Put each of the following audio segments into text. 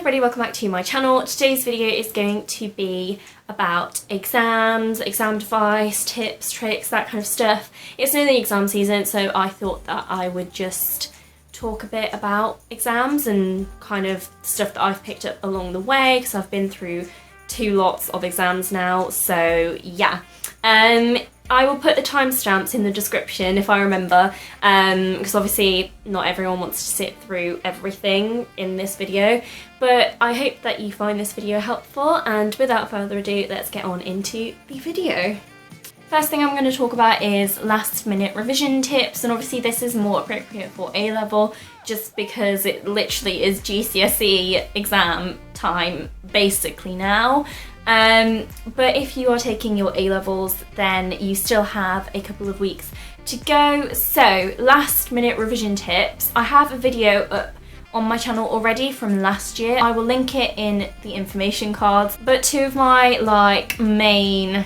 everybody, welcome back to my channel. Today's video is going to be about exams, exam advice, tips, tricks, that kind of stuff. It's nearly exam season, so I thought that I would just talk a bit about exams and kind of stuff that I've picked up along the way, because I've been through 2 lots of exams now, so yeah. I will put the timestamps in the description if I remember, because obviously not everyone wants to sit through everything in this video, but I hope that you find this video helpful, and without further ado, let's get on into the video. First thing I'm going to talk about is last minute revision tips, and obviously this is more appropriate for A-level just because it literally is GCSE exam time basically now. But if you are taking your A-levels, then you still have a couple of weeks to go. So last minute revision tips, I have a video up on my channel already from last year. I will link it in the information cards, but 2 of my main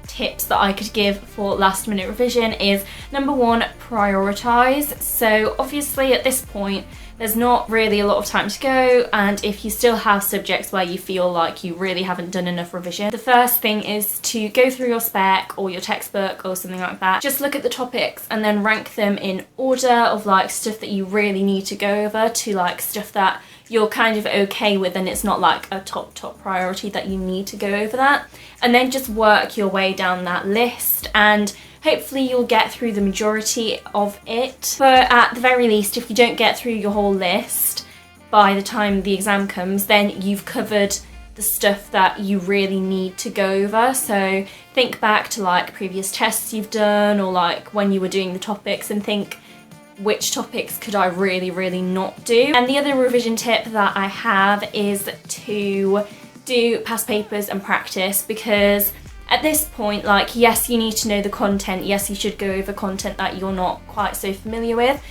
tips that I could give for last minute revision is number 1, prioritise. So obviously at this point there's not really a lot of time to go, and if you still have subjects where you feel like you really haven't done enough revision, the first thing is to go through your spec or your textbook or something like that. Just look at the topics and then rank them in order of like stuff that you really need to go over to like stuff that you're kind of okay with and it's not like a top priority that you need to go over that, and then just work your way down that list, and hopefully you'll get through the majority of it. But at the very least, if you don't get through your whole list by the time the exam comes, then you've covered the stuff that you really need to go over. So think back to like previous tests you've done, or like when you were doing the topics, and think, which topics could I really not do? And the other revision tip that I have is to do past papers and practice, because at this point, like, yes, you need to know the content, yes, you should go over content that you're not quite so familiar with,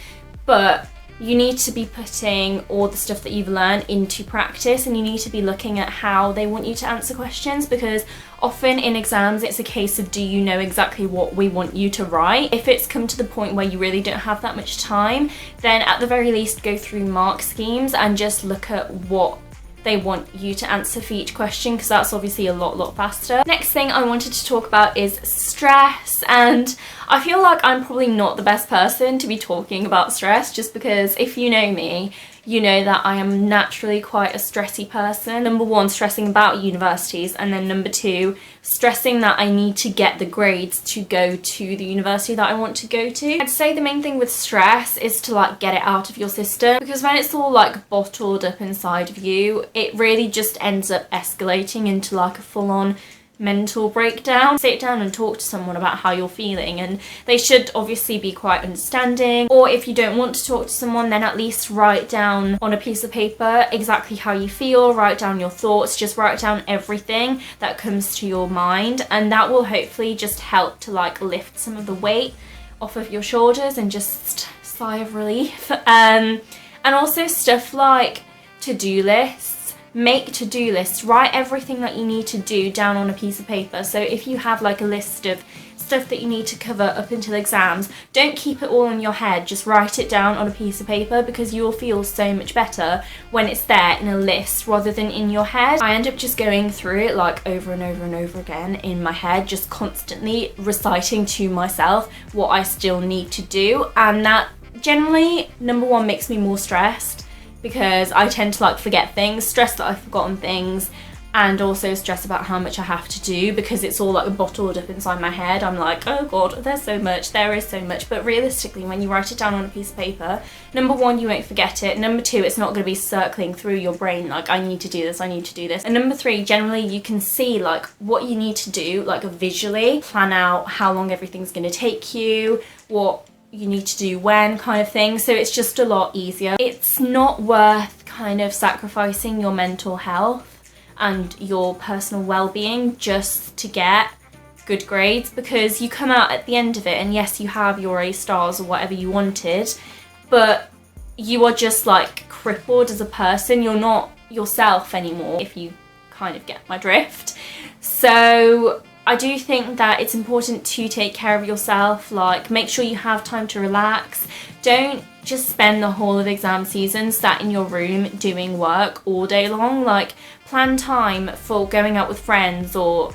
but you need to be putting all the stuff that you've learned into practice, and you need to be looking at how they want you to answer questions, because often in exams it's a case of, do you know exactly what we want you to write? If it's come to the point where you really don't have that much time, then at the very least go through mark schemes and just look at what they want you to answer for each question, because that's obviously a lot faster. Next thing I wanted to talk about is stress, and I feel like I'm probably not the best person to be talking about stress, just because if you know me, you know that I am naturally quite a stressy person. Number 1, stressing about universities, and then number 2, stressing that I need to get the grades to go to the university that I want to go to. I'd say the main thing with stress is to like get it out of your system, because when it's all like bottled up inside of you, it really just ends up escalating into like a full-on mental breakdown. Sit down and talk to someone about how you're feeling, and they should obviously be quite understanding, or if you don't want to talk to someone, then at least write down on a piece of paper exactly how you feel, write down your thoughts, just write down everything that comes to your mind, and that will hopefully just help to like lift some of the weight off of your shoulders and just sigh of relief. And also stuff like to-do lists. Make to-do lists, write everything that you need to do down on a piece of paper. So if you have like a list of stuff that you need to cover up until exams, don't keep it all in your head, just write it down on a piece of paper, because you will feel so much better when it's there in a list rather than in your head. I end up just going through it like over and over again in my head, just constantly reciting to myself what I still need to do, and that generally, number 1, makes me more stressed, because I tend to like forget things, stress that I've forgotten things, and also stress about how much I have to do, because it's all like bottled up inside my head. I'm like, oh god, there's so much, there is so much. But realistically, when you write it down on a piece of paper, number 1, you won't forget it. Number 2, it's not going to be circling through your brain like, I need to do this, I need to do this. And number 3, generally you can see like what you need to do, like visually plan out how long everything's going to take you, what you need to do when, kind of thing, so it's just a lot easier. It's not worth kind of sacrificing your mental health and your personal well-being just to get good grades, because you come out at the end of it and yes, you have your A stars or whatever you wanted, but you are just like crippled as a person. You're not yourself anymore, if you kind of get my drift. So I do think that it's important to take care of yourself, like make sure you have time to relax. Don't just spend the whole of exam season sat in your room doing work all day long. Like, plan time for going out with friends or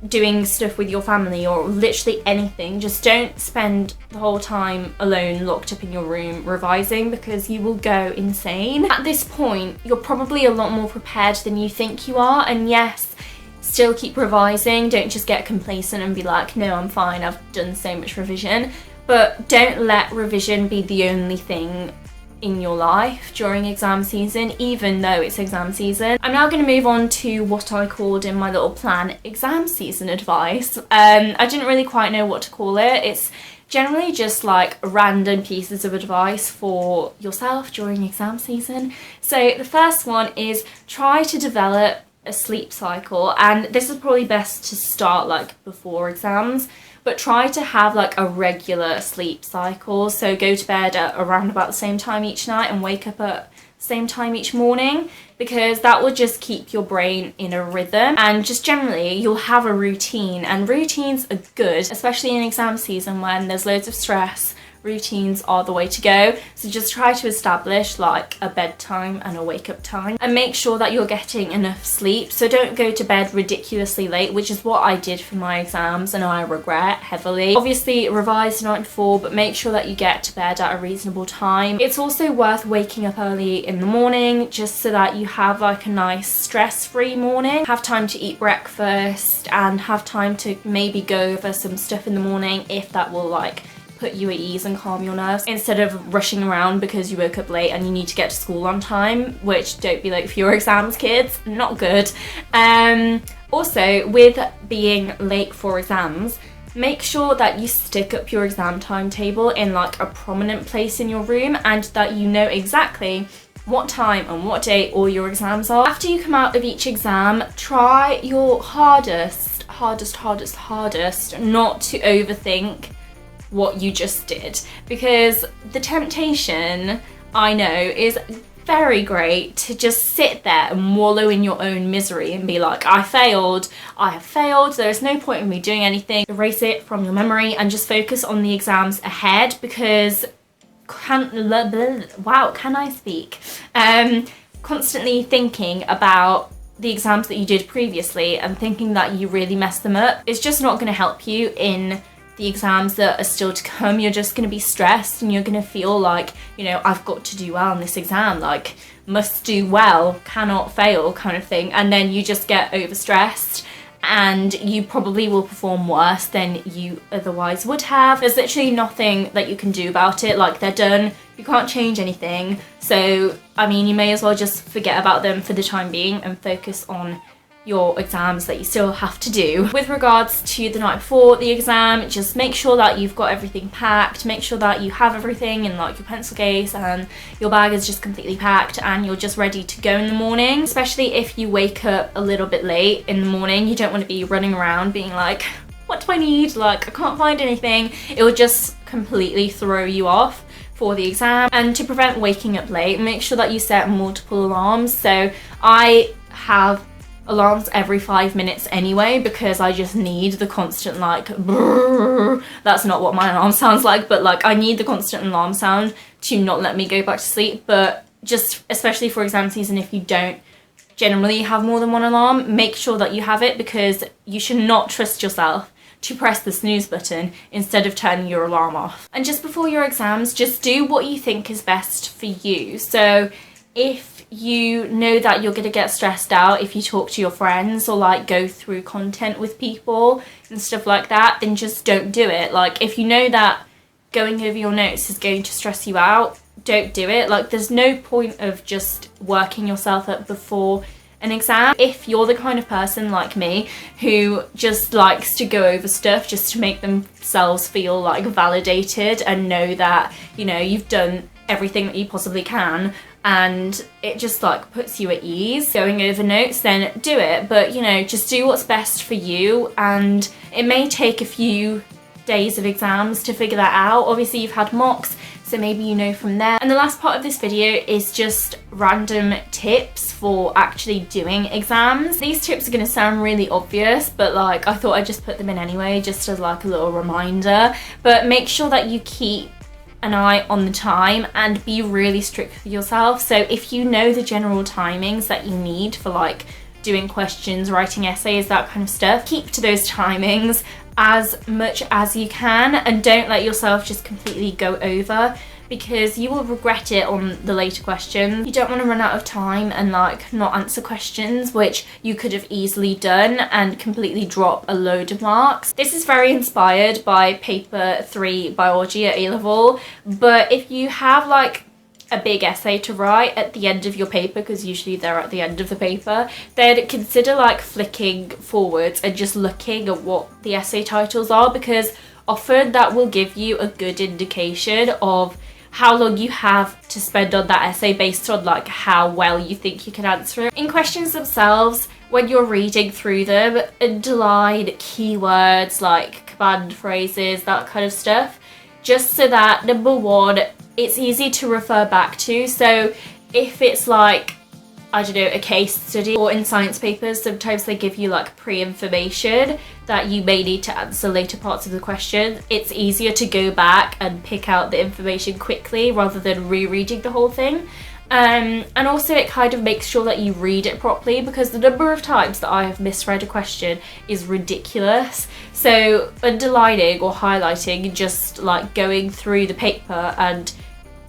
doing stuff with your family or literally anything. Just don't spend the whole time alone locked up in your room revising, because you will go insane. At this point, you're probably a lot more prepared than you think you are, and yes, still keep revising. Don't just get complacent and be like, no, I'm fine, I've done so much revision. But don't let revision be the only thing in your life during exam season, even though it's exam season. I'm now going to move on to what I called in my little plan exam season advice. I didn't really quite know what to call it. It's generally just like random pieces of advice for yourself during exam season. So the first one is try to develop a sleep cycle, and this is probably best to start like before exams, but try to have like a regular sleep cycle. So go to bed at around about the same time each night and wake up at the same time each morning, because that will just keep your brain in a rhythm, and just generally you'll have a routine, and routines are good, especially in exam season when there's loads of stress. Routines are the way to go. So just try to establish like a bedtime and a wake up time, and make sure that you're getting enough sleep. So don't go to bed ridiculously late, which is what I did for my exams and I regret heavily. Obviously revise the night before, but make sure that you get to bed at a reasonable time. It's also worth waking up early in the morning just so that you have like a nice stress-free morning. Have time to eat breakfast and have time to maybe go over some stuff in the morning if that will like put you at ease and calm your nerves, instead of rushing around because you woke up late and you need to get to school on time, which don't be late for your exams, kids, not good. Also, with being late for exams, make sure that you stick up your exam timetable in like a prominent place in your room, and that you know exactly what time and what day all your exams are. After you come out of each exam, try your hardest not to overthink what you just did, because the temptation, I know, is very great to just sit there and wallow in your own misery and be like, I have failed, there is no point in me doing anything. Erase it from your memory and just focus on the exams ahead, because constantly thinking about the exams that you did previously and thinking that you really messed them up is just not going to help you in the exams that are still to come. You're just going to be stressed and you're going to feel like, you know, I've got to do well in this exam, like must do well, cannot fail kind of thing, and then you just get overstressed and you probably will perform worse than you otherwise would have. There's literally nothing that you can do about it, like they're done, you can't change anything, so I mean you may as well just forget about them for the time being and focus on your exams that you still have to do. With regards to the night before the exam, just make sure that you've got everything packed, make sure that you have everything in like your pencil case and your bag is just completely packed and you're just ready to go in the morning. Especially if you wake up a little bit late in the morning, you don't want to be running around being like, what do I need? Like, I can't find anything. It will just completely throw you off for the exam. And to prevent waking up late, make sure that you set multiple alarms. So I have alarms every 5 minutes anyway, because I just need the constant like brrr. That's not what my alarm sounds like, but like I need the constant alarm sound to not let me go back to sleep. But just especially for exam season, if you don't generally have more than one alarm, make sure that you have it, because you should not trust yourself to press the snooze button instead of turning your alarm off. And just before your exams, just do what you think is best for you. So if you know that you're going to get stressed out if you talk to your friends or like go through content with people and stuff like that, then just don't do it. Like if you know that going over your notes is going to stress you out, don't do it. Like there's no point of just working yourself up before an exam. If you're the kind of person like me who just likes to go over stuff just to make themselves feel like validated and know that, you know, you've done everything that you possibly can and it just like puts you at ease going over notes, then do it. But you know, just do what's best for you, and it may take a few days of exams to figure that out. Obviously you've had mocks, so maybe you know from there. And the last part of this video is just random tips for actually doing exams. These tips are going to sound really obvious, but like I thought I'd just put them in anyway, just as like a little reminder. But make sure that you keep an eye on the time and be really strict with yourself. So if you know the general timings that you need for like doing questions, writing essays, that kind of stuff, keep to those timings as much as you can, and don't let yourself just completely go over, because you will regret it on the later questions. You don't want to run out of time and like not answer questions which you could have easily done and completely drop a load of marks. This is very inspired by paper 3 biology at A-level, but if you have like a big essay to write at the end of your paper, because usually they're at the end of the paper, then consider like flicking forwards and just looking at what the essay titles are, because often that will give you a good indication of how long you have to spend on that essay based on like how well you think you can answer it. In questions themselves, when you're reading through them, underline keywords like command phrases, that kind of stuff, just so that, number one, it's easy to refer back to. So if it's like, I don't know, a case study, or in science papers, sometimes they give you like pre-information that you may need to answer later parts of the question. It's easier to go back and pick out the information quickly rather than rereading the whole thing. And also it kind of makes sure that you read it properly, because the number of times that I have misread a question is ridiculous. So underlining or highlighting, just like going through the paper and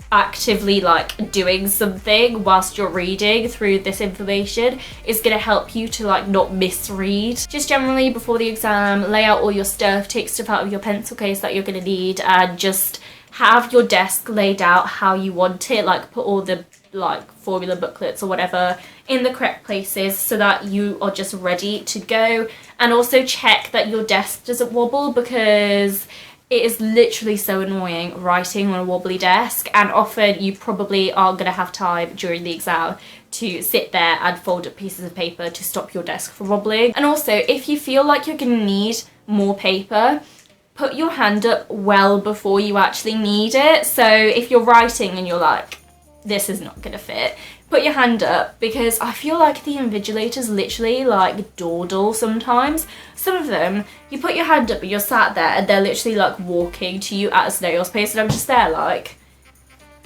actively like doing something whilst you're reading through this information is going to help you to like not misread. Just generally before the exam, lay out all your stuff, take stuff out of your pencil case that you're going to need, and just have your desk laid out how you want it, like put all the like formula booklets or whatever in the correct places so that you are just ready to go. And also check that your desk doesn't wobble, because it is literally so annoying writing on a wobbly desk, and often you probably are going to have time during the exam to sit there and fold up pieces of paper to stop your desk from wobbling. And also, if you feel like you're going to need more paper, put your hand up well before you actually need it. So if you're writing and you're like, this is not going to fit, put your hand up, because I feel like the invigilators literally like dawdle sometimes. Some of them, you put your hand up and you're sat there and they're literally like walking to you at a snail's pace, and I'm just there like,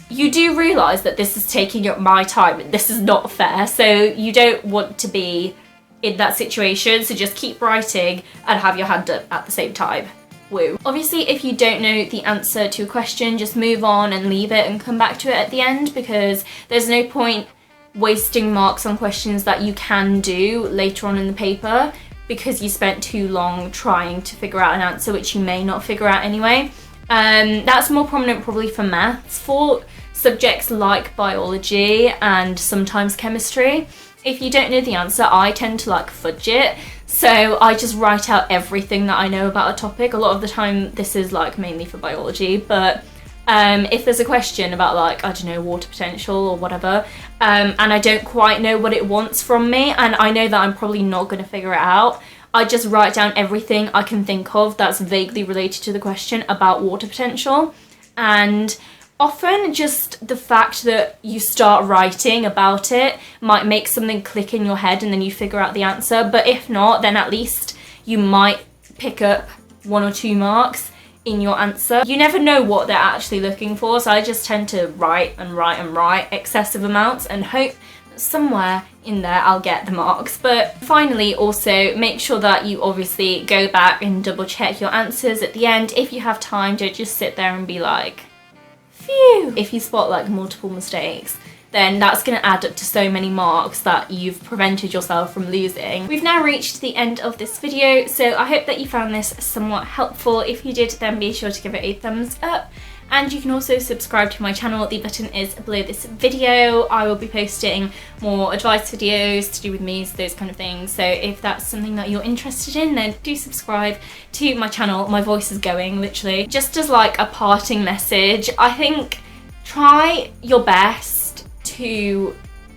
you do realise that this is taking up my time and this is not fair, so you don't want to be in that situation, so just keep writing and have your hand up at the same time. Woo. Obviously, if you don't know the answer to a question, just move on and leave it and come back to it at the end, because there's no point wasting marks on questions that you can do later on in the paper because you spent too long trying to figure out an answer which you may not figure out anyway. That's more prominent probably for maths. For subjects like biology and sometimes chemistry, if you don't know the answer, I tend to like fudge it. So I just write out everything that I know about a topic. A lot of the time this is like mainly for biology, but if there's a question about like, I don't know, water potential or whatever, and I don't quite know what it wants from me, and I know that I'm probably not going to figure it out, I just write down everything I can think of that's vaguely related to the question about water potential. And often just the fact that you start writing about it might make something click in your head and then you figure out the answer. But if not, then at least you might pick up 1 or 2 marks in your answer. You never know what they're actually looking for, so I just tend to write and write and write excessive amounts and hope that somewhere in there I'll get the marks. But finally, also make sure that you obviously go back and double check your answers at the end. If you have time, don't just sit there and be like, phew. If you spot like multiple mistakes, then that's going to add up to so many marks that you've prevented yourself from losing. We've now reached the end of this video, so I hope that you found this somewhat helpful. If you did, then be sure to give it a thumbs up. And you can also subscribe to my channel. The button is below this video. I will be posting more advice videos to do with me, so those kind of things. So if that's something that you're interested in, then do subscribe to my channel. My voice is going, literally. Just as like a parting message, I think try your best to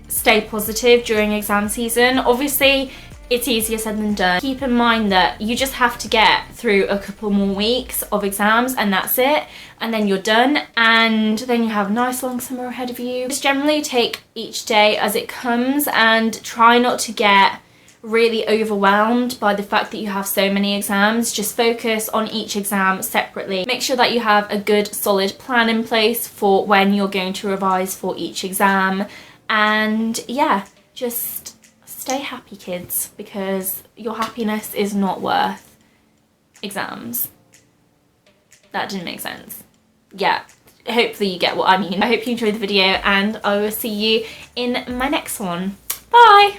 stay positive during exam season. Obviously, it's easier said than done. Keep in mind that you just have to get through a couple more weeks of exams and that's it, and then you're done, and then you have a nice long summer ahead of you. Just generally take each day as it comes and try not to get really overwhelmed by the fact that you have so many exams. Just focus on each exam separately. Make sure that you have a good solid plan in place for when you're going to revise for each exam, and yeah, just stay happy, kids, because your happiness is not worth exams. That didn't make sense. Yeah, hopefully you get what I mean. I hope you enjoyed the video, and I will see you in my next one. Bye!